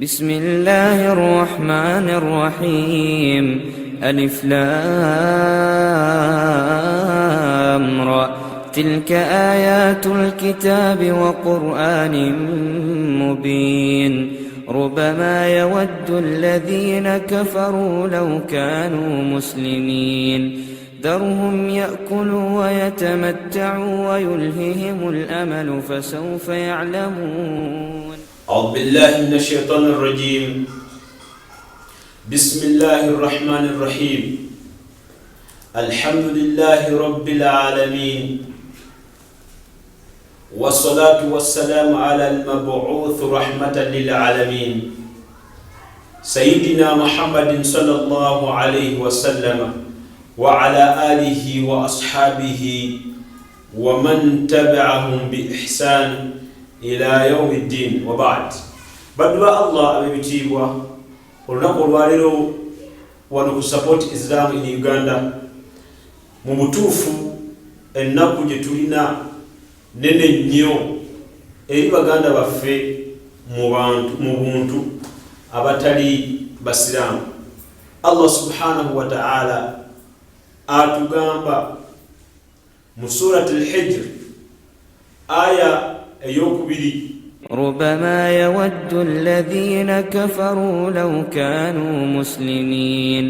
بسم الله الرحمن الرحيم ألف لام را تلك آيات الكتاب وقرآن مبين ربما يود الذين كفروا لو كانوا مسلمين ذرهم يأكلوا ويتمتعوا ويلههم الأمل فسوف يعلمون. أعوذ بالله من الشيطان الرجيم. بسم الله الرحمن الرحيم. الحمد لله رب العالمين، والصلاة والسلام على المبعوث رحمة للعالمين سيدنا محمد صلى الله عليه وسلم وعلى آله وأصحابه ومن تبعهم بإحسان ila yawmi ddin wa ba'd. Badwa Allah abibitibwa olunaku lwalero wano ku support Islam in Uganda. Mu butuufu ennaku gye tulina nene nnyo eri baganda baffe mu buntu abatali basiramu. Allah subhanahu wa ta'ala atugamba mu surat al-Hijr aya ربما يود الذين كفروا لو كانوا مسلمين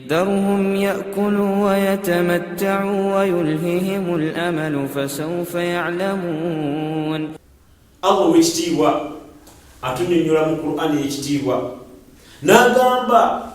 ذرهم يأكلوا ويتمتعوا ويلههم الأمل فسوف يعلمون. الله ويشتيوا atunyonyola mu Qur'ani ekitiibwa n'agamba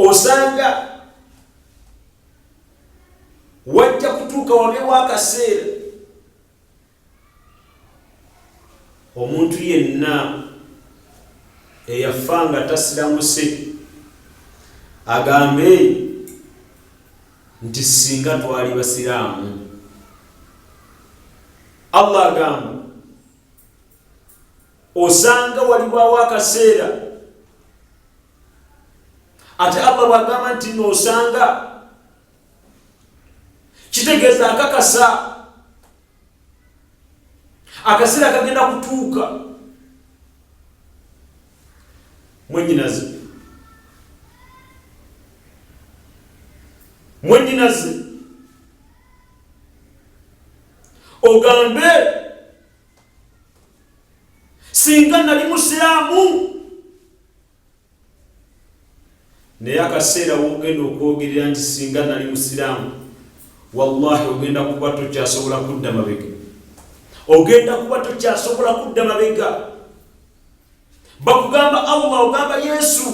osanga wajja kutuuka wabeewo akaseera omuntu yenna eyafanga tasiramuse agambe nti singa twali basiraamu. Allah agamba osanga walibwawo akaseera, ate Allah bwagamba nti nosanga kitegeeza akakasa akaseera kagenda kutuuka. mwenyinaze ogambe singa nali musiraamu, naye akaseera wogenda okwogerera nti singa nali musiraamu, wallahi ogenda kuba tokyasobola kudda mabega. Ogenda kuba tokyasobola kudda mabega. Bakugamba Allah, ogamba Yesu,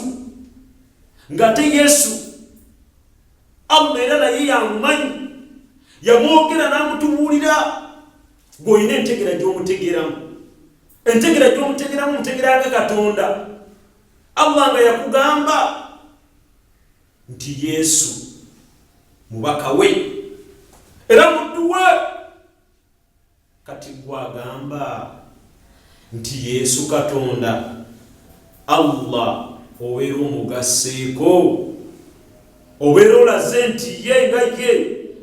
ngate Yesu Allah era naye yamumanyi, yamwogera n'amutubuulira. Gw'olina entegera gy'omutegeramu, entegera gy'omutegeramu ntegera nga Katonda. Allah nga yakugamba nti Yesu mubaka we era muddu we, kati gwagamba nti Yesu Katonda Allah obeera omugaseeko, obeera olaze nti ye nga ye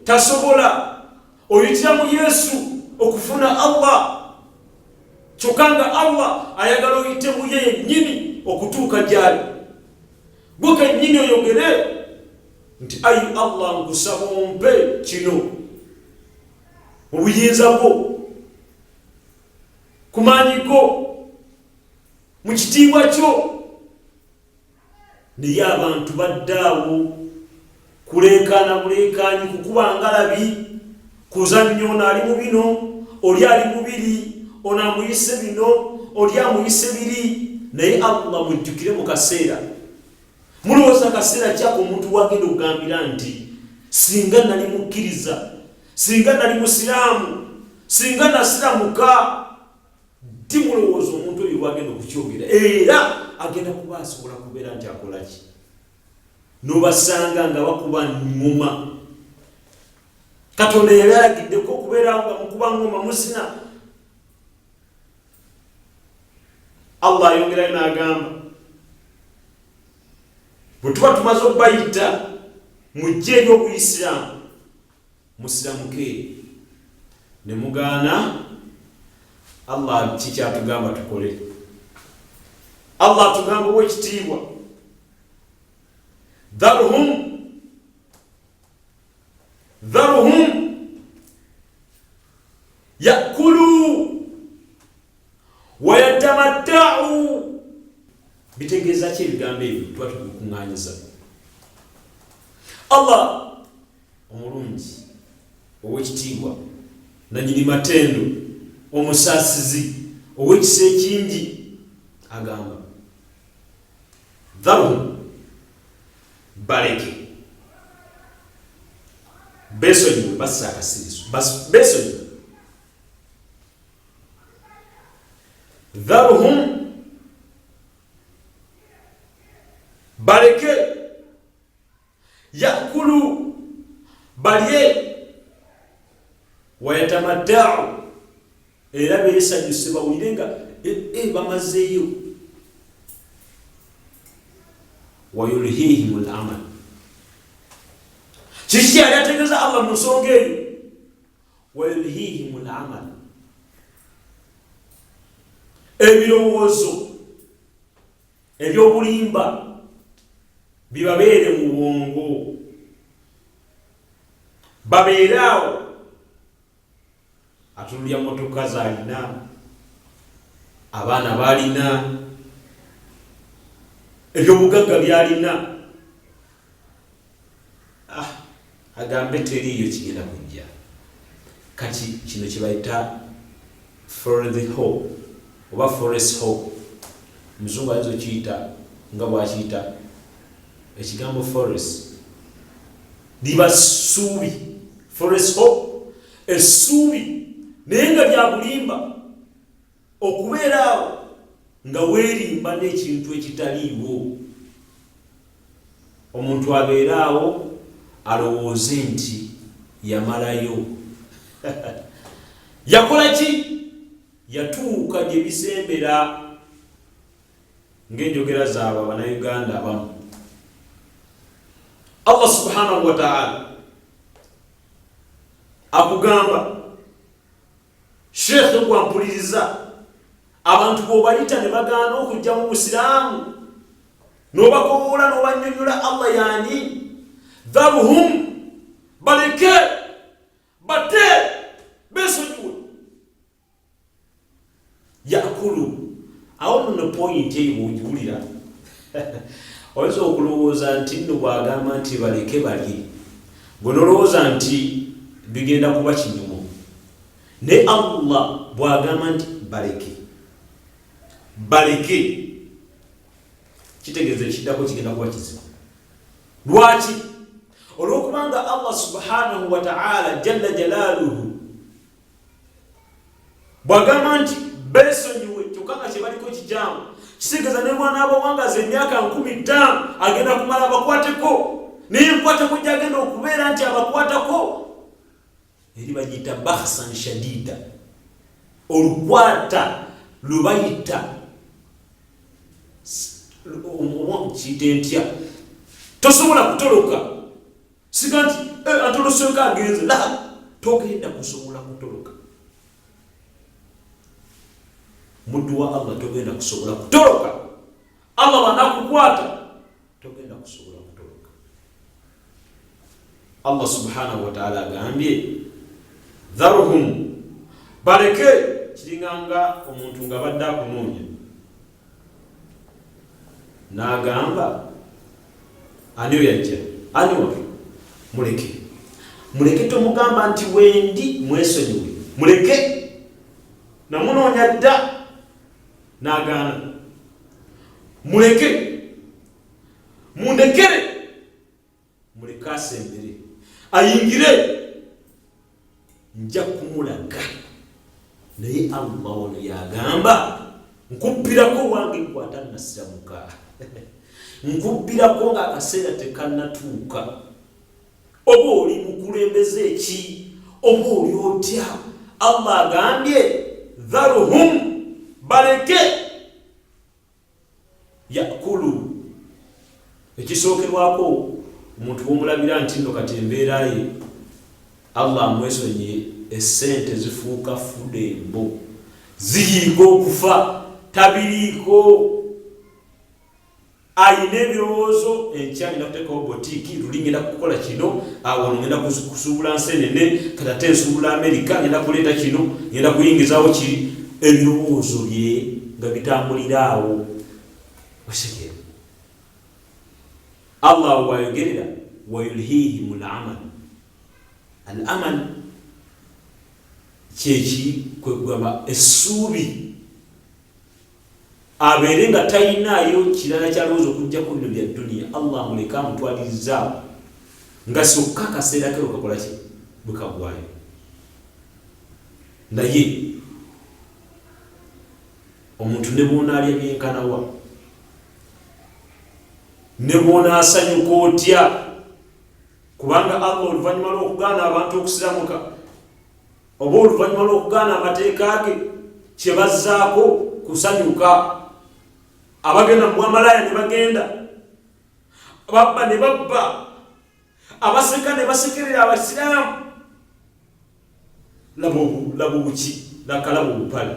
tasobola, oyitira mu Yesu okufuna Allah, kyokka nga Allah ayagala oyite mu ye yennyini okutuuka gyali. Gwe kennyini oyogere nti ayi Allah nkusaba ompe kino mu buyinza bwo, ku maanyi go, mu kitiibwa kyo. Naye abantu baddaawo kuleekaana buleekaanyi, kukuba ngalabi, kuzannya ono ali mu bino, oli ali mu biri, ono amuyise bino, oli amuyise biri. Naye Allah mujjukire mu kaseera, mulowooza kaseera kyako omuntu wagenda okugambira nti singa nali mukkiriza, singa nali musiraamu, singa nasiramuka. Timulowooza omuntu oyo wagenda okukyogera era agenda kuba asobola kubeera nti akolaki. Nobasanga nga bakuba ngoma. Katonda yali alagiddeko okubeera nga mukuba ngoma musina. Allah ayongerayo n'agamba bwe tuba tumaze okubayita mujje eri obuyisiraamu musiramuke ne mugaana Allah kikyatugamba tukole. Allah tugamba wekitiibwa dharhum yakulu wa yatamatta'u. Bitegeeza ki ebigambo ebyo tuba tukuŋŋaanyiza? Allah omulungi ow'ekitiibwa nannyini matendo omusaasizi ow'ekisa ekingi agamba dharhum, baleke, besonyiwe, bassa akasiriso, besonyiwe. Dharhum, baleke, yakulu, balye, wayatamatta'u, era beesanyuse bawulire nga bamazeeyo. Wayulhihimul amal, kiki yali ategeeza Allah mu nsonga eyo? Wayulhihimul amal, ebirowoozo ebyobulimba bibabeere mu bwongo, babeere awo. Atunulya motoka zalina, abaana balina, ebyobugagga byalina, agambe teriiyo kigenda kujja. Kati kino kibayita forest hope oba forest hope, muzungu ayinza okiyita nga bwakiyita. Ekigambo forest liba ssuubi, forest hope essuubi, naye nga byabulimba okubeera awo nga weerimba n'ekintu ekitaliiwo. Omuntu abeera awo alowooze nti yamalayo. Yakola ki? Yatuuka gye bisembera, ng'enjogera zaabwe Abannayuganda abamu. Allah subhanahu wa ta'ala akugamba, Sheikh gwampuliriza, abantu bw'obayita ne bagaana okujja mu Busiraamu, n'obakowoola n'obanyonnyola Allah yaani. Dharhum, baleke, bate, besonyiwe. Yakulu, awo nno point eyo bw'ogiwulira oyinza okulowooza nti nno bw'agamba nti baleke balye, ng'onolowooza nti bigenda kuba kinyumu. Ne Allah bw'agamba nti baleke, kitegeeza ekiddako kigenda kuba kizibu. Lwaki? Olw'okubanga Allah subhanahu wa ta'ala jalla jalaaluhu bw'agamba nti besonyiwe, kyokka nga kye baliko kijaamu, kitegeeza ne mwana abawangaza emyaka 15 agenda kumala abakwateko, naye enkwateko gy'agenda okubeera nti abakwatako eri bagiyita bahsan shadida, olukwata lubayita kiyita entya, tosobola kutoloka. Siga nti atolosoka agenze, la, togenda kusobola kutoloka. Muddu wa Allah togenda kusobola kutoloka. Allah banakukwata togenda kusobola kutoloka. Allah subhanahu wa ta'ala agambye dharhum, baleke, kiringanga omuntu nga badde akunoonya n'agamba ani yajja, ani wa, muleke tomugamba nti wendi mwesonyiwe, muleke. Namunoonya dda n'agaana, muleke, mundekere, muleke asembere ayingire, nja kumulaga. Naye Allah ono yagamba nkubbirako wange nkwata nasiramuka nkubbirako ng'akaseera tekannatuuka. Oba oli mukulembeze ki? Oba oli otya? Allah agambye dharhum, baleke, yakulu. Ekisookerwako omuntu bw'omulabira nti nno kati embeera ye Allah amwesonye, essente zifuuka fudembo, ziyiga okufa, tabiriiko, ayina ebirowoozo enkya ngenda kuteekawo botiiki luli ngenda kukola kino wano ngenda kusuubula nsenene katate nsuubula Amerika ngenda kuleeta kino ngenda kuyingizawo ki ebirowoozo bye nga bitambuliraawo wasekera Allah wayogerera wayulhihim al-amal kyeki kwegamba essuubi abeere nga tayinaayo kirala kyalowooza okujja ku bino bya dduniya Allah muleka amutwalirizaawo nga sokka akaseera ke okakola ki bwekagwayo naye omuntu ne bwonaalya byenkanawa ne bwonaasanyuka otya kubanga Allah oluvannyuma lw'okugaana abantu okusiramuka oba oluvannyuma lw'okugaana amateeka ge kye bazzaako kusanyuka abagenda mu bwamalaya ne bagenda ababba ne babba abaseka ne basekerera abasiraamu laba obuki nakalaba obupale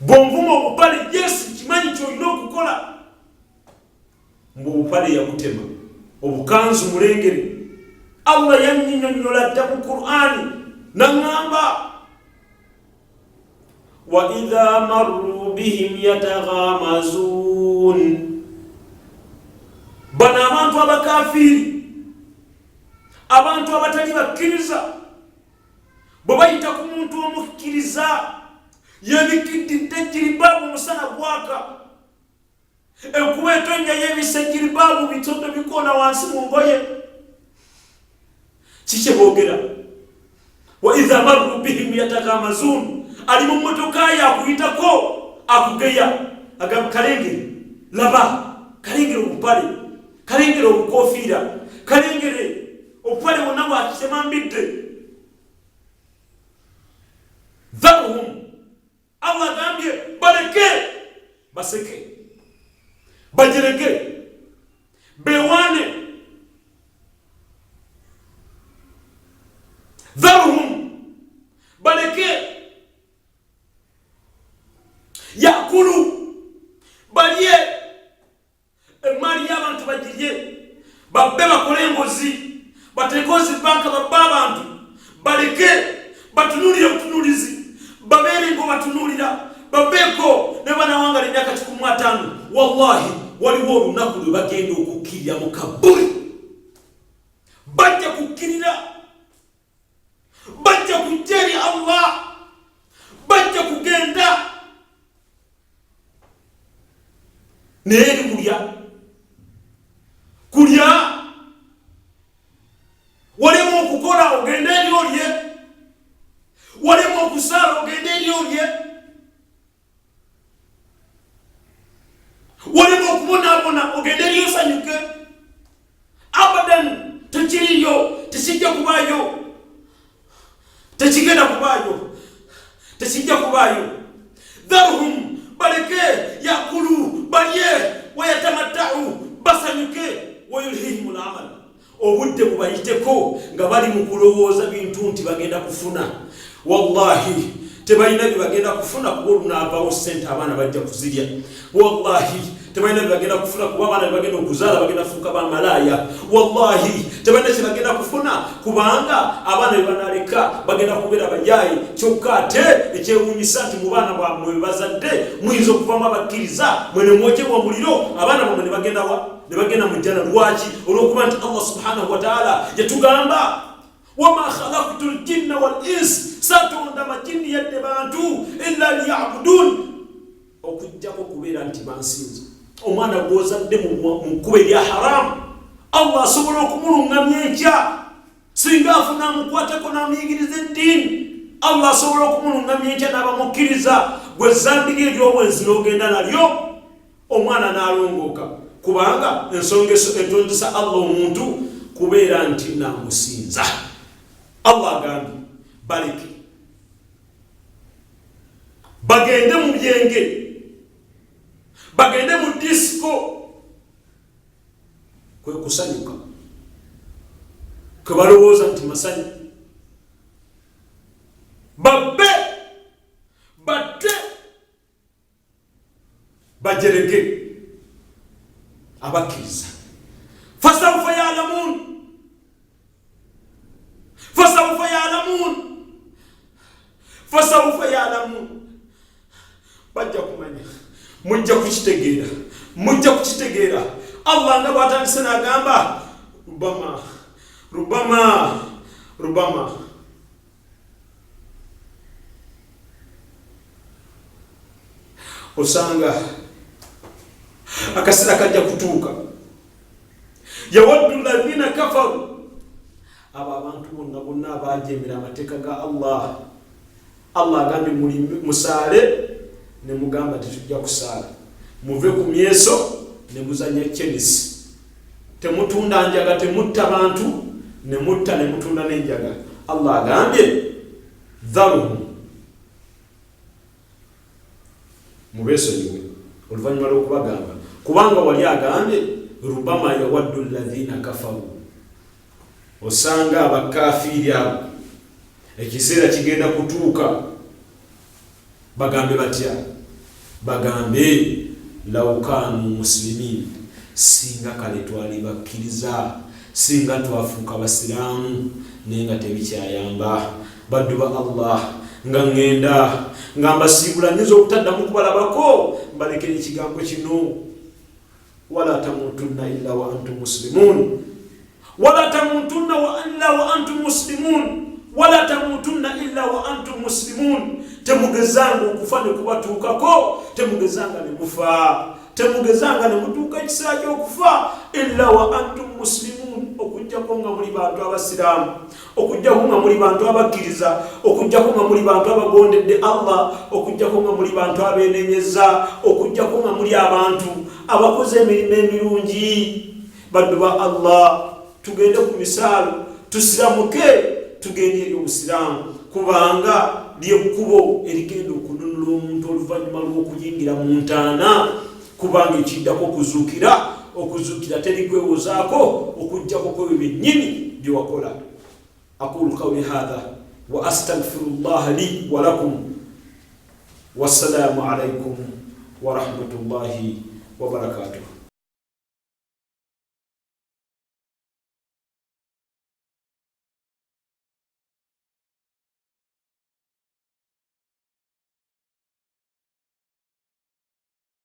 bwonvuma obupale yesu kimanyi kyolina okukola mbu obupale yabutema obukanzu mulengere Allah yannyonnyola dda mu Qur'ani naŋŋamba wa idha marru bihim yataghamazun bano abantu abakafiri abantu abatali bakkiriza bwe bayita ku muntu omukkiriza yebikiddidde jiribabu musana gwaka enkuba etonnya yebise jiribabu bitondo bikona wansi mu ngoye kiki boogera wa idha marru bihim yataghamazun ali mu mmotoka yakuyitako akugeya agamba kalengere laba kalengere obupale kalengere obukofiira kalengere obupale bwonna bwakitemambidde dharuhum Allah agambye baleke baseke bajereke bewane dharuhum baleke yakulu balye emali y'abantu bagirye babbe bakole engozi batekozi banka babba abantu baleke batunulire obutunulizi babeere ngo batunulira babbeeko ne bana wangala emyaka 15 wallahi waliwo olunaku lwe bagenda okukkirira mu kabuli bajja kukkirira bajja kujja eri Allah bajja kugenda naye eri kulya walimu okukola ogende eri olye walimu okusaala ogende eri olye walimu okubonaabona ogende eri osanyuke abadan tekiriyo tekijja kubaayo tekigenda kubaayo tekijja kubaayo dharuhum baleke yakulu balye wayatamattau basanyuke wayulhihim al-amal obudde bubayiteko nga bali mu kulowooza bintu nti bagenda kufuna wallahi tebalina bye bagenda kufuna kuba olunaavawo sente abaana bajja kuzirya wallahi tebalina bye bagenda kufuna kuba abaana bagenda okuzaala bagenda kufuuka bamalaaya wallahi tebalina kye bagenda kufuna kubanga abaana bye banaleka bagenda kubeera bayaayi kyokka ate ekyewuunyisa nti mu baana bwammwe bwe bazadde muyinza okuvamu abakkiriza mwe ne mwokyebwa muliro abaana bwammwe ne bagenda mu jjana lwaki olw'okuba nti Allah subhanahu wa ta'ala yatugamba wama khalaqtu al-jinna wal-ins satonda majini yadde bantu illa liya'budun okujjako kubeera nti bansinza omwana gwozadde mu nkuba erya haramu Allah asobola okumulungamya enkya singa afuna amukwateko n'amuyigiriza eddiini Allah asobola okumulungamya enkya n'abamukkiriza gwe zambiga ery'obwenzi n'ogenda nalyo omwana n'alongooka kubanga ensonga etondesa Allah omuntu kubeera nti namusinza Allah agambye baleke bagende mu byenge bagende mu disco kwe kusanyuka kwe balowooza nti masanyu babbe batte bajereke abakkiriza. Fasawfa ya'lamun, fasawfa ya'lamun, fasawfa ya'lamun. Bajja kumanya, mujja kukitegeera, mujja kukitegeera. Allah nga bw'atandise n'agamba rubama osanga akasera kajja kutuuka, yawaddu alladhina kafaru, abo abantu bonna abajeemera amateeka ga Allah. Allah agambye musaale ne mugamba tetujja kusaala, muve ku myeso ne muzanya chenisi, temutunda njaga, temutta bantu, ne mutta ne mutunda n'enjaga. Allah agambye dharuhum, mubesonyiwe oluvannyuma lw'okubagamba, kubanga wali agambye rubama yawaddu alladhina kafaru, osanga abakafiiri abo ekiseera kigenda kutuuka bagambe batya, bagambe law kanu muslimin, singa kale twali bakkiriza, singa twafuuka basiraamu, naye nga tebikyayamba. Baddu ba Allah, nga ngenda nga mbasiibulanyiriza obutaddamu kubalabako, mbalekera ekigambo kino, wala tamutunna illa wa antum muslimun, wala tamutunna illa wa antum muslimun, wala tamutunna illa wa antum muslimun. Temugezanga okufa ne kubatuukako, temugezanga ne mufa, temugezanga ne mutuuka ekiseera ky'okufa, illa wa antum muslimun, okujjako nga muli bantu abasiraamu, okujjako nga muli bantu abakkiriza, okujjako nga muli bantu abagondedde Allah, okujjako nga muli bantu abeenenyeza, okujjako nga muli abantu abakoze emirimu emirungi. Baddu ba Allah, tugende ku misaalo, tusiramuke, tugende eri obusiraamu, kubanga lyekkubo erigenda okununula omuntu oluvannyuma lw'okuyingira mu ntaana, kubanga ekiddako okuzuukira terikwewozaako, okujjako kwebyo byennyini bye wakola. Aqulu qawli hadha wa astaghfirullaha li wa lakum, wassalaamu alaykum wa rahmatullahi wa barakatuh.